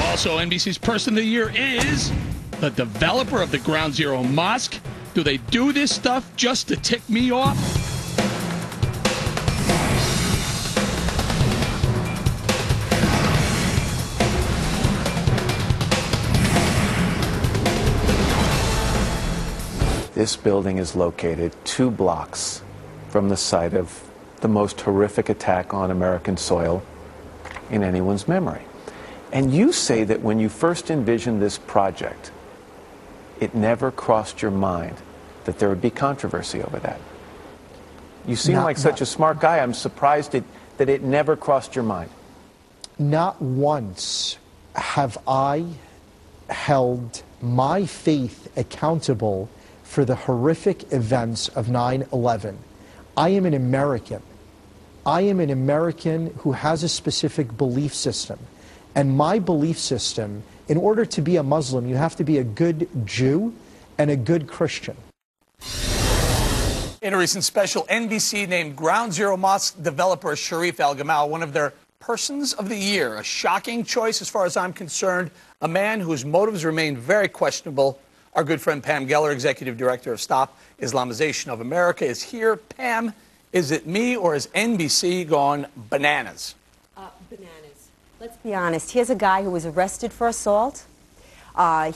Also, NBC's Person of the Year is the developer of the Ground Zero Mosque. Do they do this stuff just to tick me off? This building is located 2 blocks from the site of the most horrific attack on American soil in anyone's memory. And you say that when you first envisioned this project, it never crossed your mind that there would be controversy over that. You seem like such a smart guy. I'm surprised that it never crossed your mind. Not once have I held my faith accountable for the horrific events of 9/11. I am an American. I am an American who has a specific belief system. And my belief system, in order to be a Muslim, you have to be a good Jew and a good Christian. In a recent special, NBC named Ground Zero Mosque developer Sharif El-Gamal one of their Persons of the Year. A shocking choice as far as I'm concerned. A man whose motives remain very questionable. Our good friend Pam Geller, Executive Director of Stop Islamization of America, is here. Pam, is it me or is NBC gone bananas? Bananas. Let's be honest. Here's a guy who was arrested for assault. Is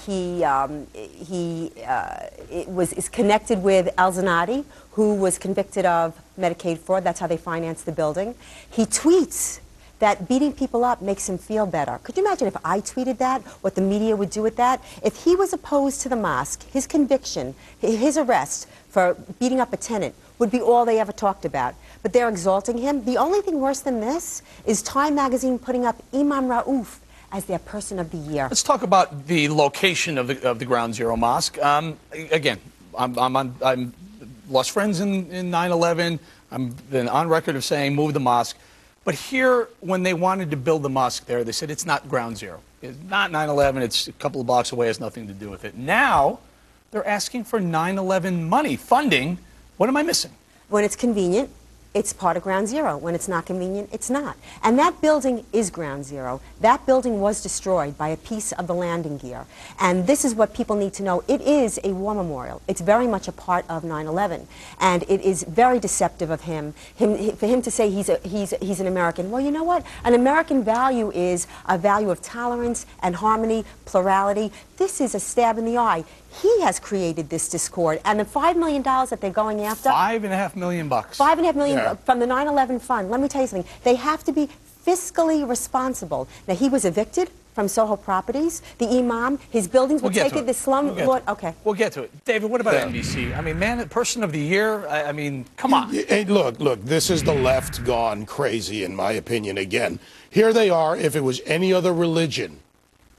connected with Al-Zanati, who was convicted of Medicaid fraud. That's how they financed the building. He tweets that beating people up makes him feel better. Could you imagine if I tweeted that, what the media would do with that? If he was opposed to the mosque, his conviction, his arrest for beating up a tenant would be all they ever talked about. But they're exalting him. The only thing worse than this is Time magazine putting up Imam Raouf as their Person of the Year. Let's talk about the location of the Ground Zero Mosque. Again, I'm lost friends in 9/11. I've been on record of saying move the mosque. But here, when they wanted to build the mosque there, they said it's not Ground Zero. It's not 9/11. It's a couple of blocks away. It has nothing to do with it. Now, they're asking for 9/11 money, funding. What am I missing? When it's convenient, it's part of Ground Zero. When it's not convenient, it's not. And that building is Ground Zero. That building was destroyed by a piece of the landing gear. And this is what people need to know. It is a war memorial. It's very much a part of 9/11. And it is very deceptive of him for him to say he's an American. Well, you know what? An American value is a value of tolerance and harmony, plurality. This is a stab in the eye. He has created this discord, and the $5 million that they're going after. $5.5 million. $5.5 million from the 9/11 fund. Let me tell you something. They have to be fiscally responsible. Now, he was evicted from Soho Properties. The imam, his buildings were taken. The slum lord. Okay. We'll get to it. David, what about NBC? I mean, man, Person of the Year. I mean, come on. Hey, look. This is the left gone crazy, in my opinion. Again, here they are. If it was any other religion,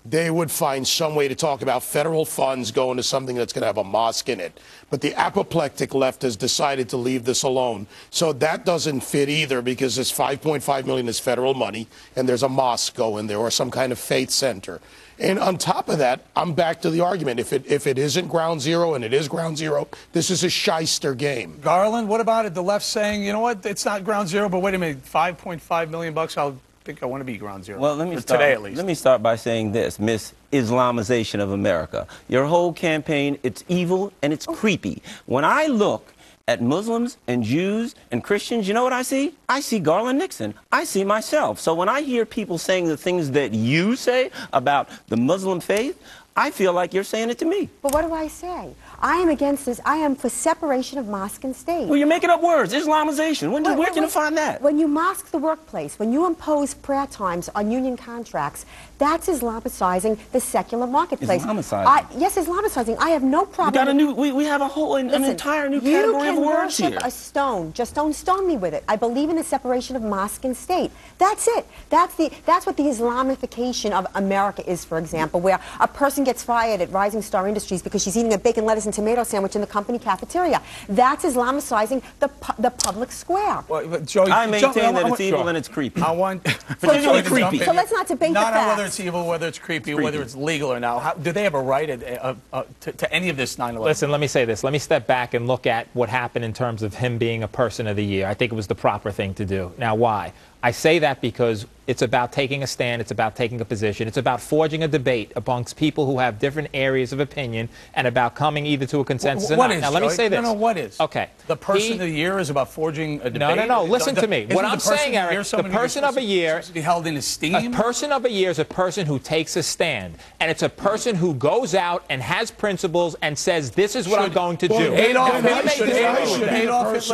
they would find some way to talk about federal funds going to something that's going to have a mosque in it. But the apoplectic left has decided to leave this alone. So that doesn't fit either, because this $5.5 million is federal money, and there's a mosque going there or some kind of faith center. And on top of that, I'm back to the argument. If it isn't Ground Zero and it is Ground Zero, this is a shyster game. Garland, what about it? The left saying, you know what, it's not Ground Zero, but wait a minute, $5.5 million, I think I want to be Ground Zero. Well, today at least. Let me start by saying this, Miss Islamization of America. Your whole campaign, it's evil and it's creepy. When I look at Muslims and Jews and Christians, you know what I see? I see Garland Nixon. I see myself. So when I hear people saying the things that you say about the Muslim faith, I feel like you're saying it to me. But what do I say? I am against this. I am for separation of mosque and state. Well, you're making up words. Islamization. Where can you find that? When you mosque the workplace, when you impose prayer times on union contracts, that's Islamicizing the secular marketplace. Islamicizing? Yes, Islamicizing. I have no problem. We have a whole, an entire new category of words here. You can worship a stone. Just don't stone me with it. I believe in the separation of mosque and state. That's it. That's what the Islamification of America is, for example, where a person gets fired at Rising Star Industries because she's eating a bacon, lettuce, and tomato sandwich in the company cafeteria. That's Islamicizing the public square. Well, Joey, I maintain that it's evil and it's creepy. Particularly creepy. So let's not debate the facts. Not whether it's evil, whether it's creepy, whether it's legal or not. Do they have a right to any of this 9/11? Listen, let me say this. Let me step back and look at what happened in terms of him being a Person of the Year. I think it was the proper thing to do. Now, why? I say that because it's about taking a stand. It's about taking a position. It's about forging a debate amongst people who have different areas of opinion and about coming either to a consensus or What not. is, Now, let me say this. No, what is? Okay. The person of the year is about forging a debate? No. Listen to me. What I'm saying, Eric, the person of a year to be held in esteem? A person of a year is a person who takes a stand. And it's a person who goes out and has principles and says, this is what I'm going to do. Adolf Hitler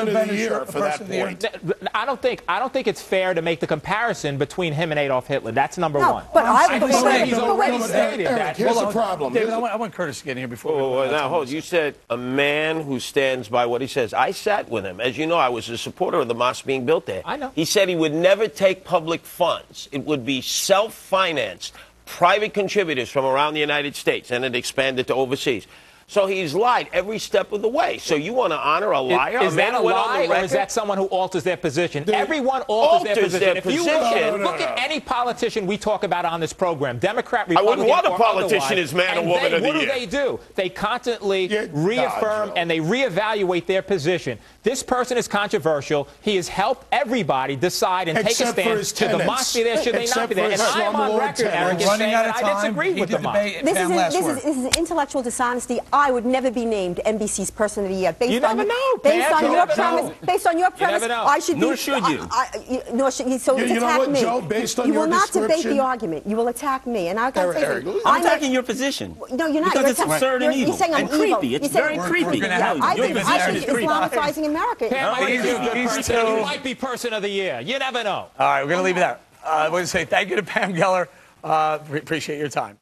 been a for that point? I don't think it's fair to make the comparison between him and Adolf Hitler. That's number one. But he's already stated that. Here's the problem. David, I want Curtis to get in here before. Now, hold. You said a man who stands by what he says. I sat with him. As you know, I was a supporter of the mosque being built there. I know. He said he would never take public funds. It would be self-financed, private contributors from around the United States, and it expanded to overseas. So he's lied every step of the way. So you want to honor a liar? Is that a lie, or is that someone who alters their position? Everyone alters their position. If you look at any politician we talk about on this program, Democrat, Republican, I wouldn't want a politician as man or woman of the year. What do they do? They constantly reaffirm and they reevaluate their position. This person is controversial. He has helped everybody decide and take a stand. Should the mosque be there? Should they not be there? And I am on record, Eric, as saying that I disagree with the mosque. This is intellectual dishonesty. I would never be named NBC's Person of the Year. You never know. Based on your premise, I should be. Nor should you. Nor should you. So You know attack what, me. Joe? Based on you your will not debate description- the argument. You will attack me, and I got to Eric, say, I'm attacking your position. No, you're not. Because You're it's absurd and evil. You're saying I'm and creepy. evil. It's very creepy. I think Islamicizing America. You might be Person of the Year. You never know. All right, we're going to leave it there. We're going to say thank you to Pam Geller. Appreciate your time.